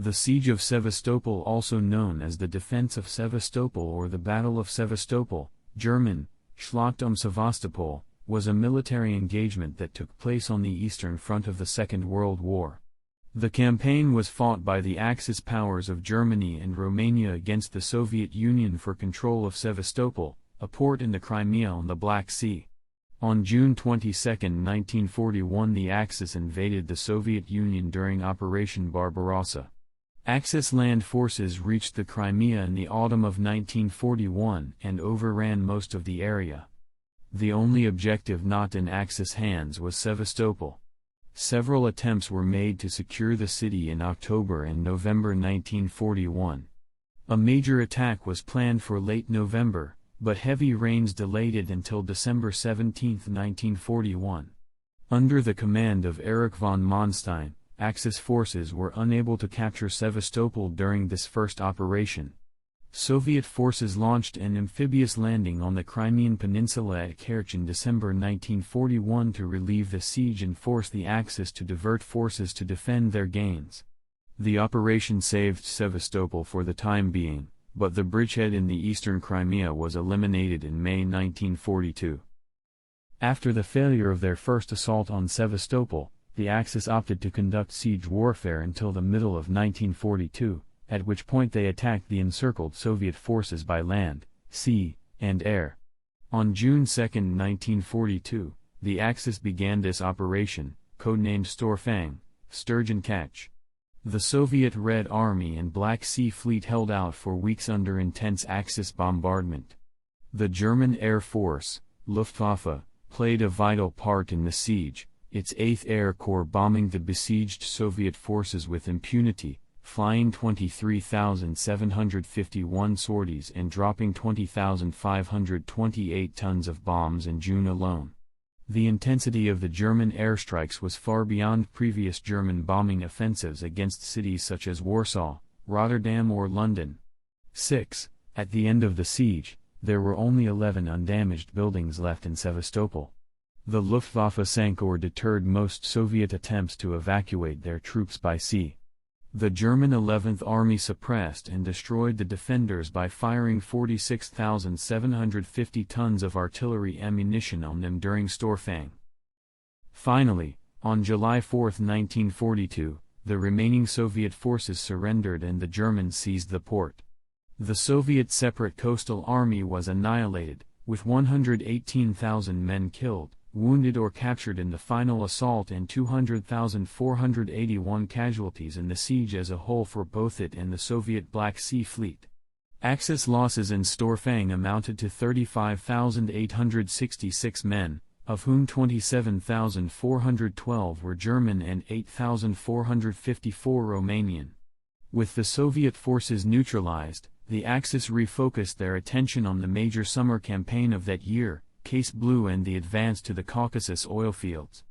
The Siege of Sevastopol, also known as the Defense of Sevastopol or the Battle of Sevastopol, German, Schlacht um Sevastopol, was a military engagement that took place on the Eastern Front of the Second World War. The campaign was fought by the Axis powers of Germany and Romania against the Soviet Union for control of Sevastopol, a port in the Crimea on the Black Sea. On June 22, 1941, the Axis invaded the Soviet Union during Operation Barbarossa. Axis land forces reached the Crimea in the autumn of 1941 and overran most of the area. The only objective not in Axis hands was Sevastopol. Several attempts were made to secure the city in October and November 1941. A major attack was planned for late November, but heavy rains delayed it until December 17, 1941. Under the command of Erich von Manstein, Axis forces were unable to capture Sevastopol during this first operation. Soviet forces launched an amphibious landing on the Crimean peninsula at Kerch in December 1941 to relieve the siege and force the Axis to divert forces to defend their gains. The operation saved Sevastopol for the time being, but the bridgehead in the eastern Crimea was eliminated in May 1942. After the failure of their first assault on Sevastopol, the Axis opted to conduct siege warfare until the middle of 1942, at which point they attacked the encircled Soviet forces by land, sea, and air. On June 2, 1942, the Axis began this operation, codenamed Storfang, Sturgeon Catch. The Soviet Red Army and Black Sea Fleet held out for weeks under intense Axis bombardment. The German Air Force, Luftwaffe, played a vital part in the siege, its 8th Air Corps bombing the besieged Soviet forces with impunity, flying 23,751 sorties and dropping 20,528 tons of bombs in June alone. The intensity of the German airstrikes was far beyond previous German bombing offensives against cities such as Warsaw, Rotterdam or London. 6. At the end of the siege, there were only 11 undamaged buildings left in Sevastopol. The Luftwaffe sank or deterred most Soviet attempts to evacuate their troops by sea. The German 11th Army suppressed and destroyed the defenders by firing 46,750 tons of artillery ammunition on them during Storfang. Finally, on July 4, 1942, the remaining Soviet forces surrendered and the Germans seized the port. The Soviet Separate Coastal Army was annihilated, with 118,000 men killed, wounded or captured in the final assault and 200,481 casualties in the siege as a whole for both it and the Soviet Black Sea Fleet. Axis losses in Storfang amounted to 35,866 men, of whom 27,412 were German and 8,454 Romanian. With the Soviet forces neutralized, the Axis refocused their attention on the major summer campaign of that year, Case Blue, and the advance to the Caucasus oil fields.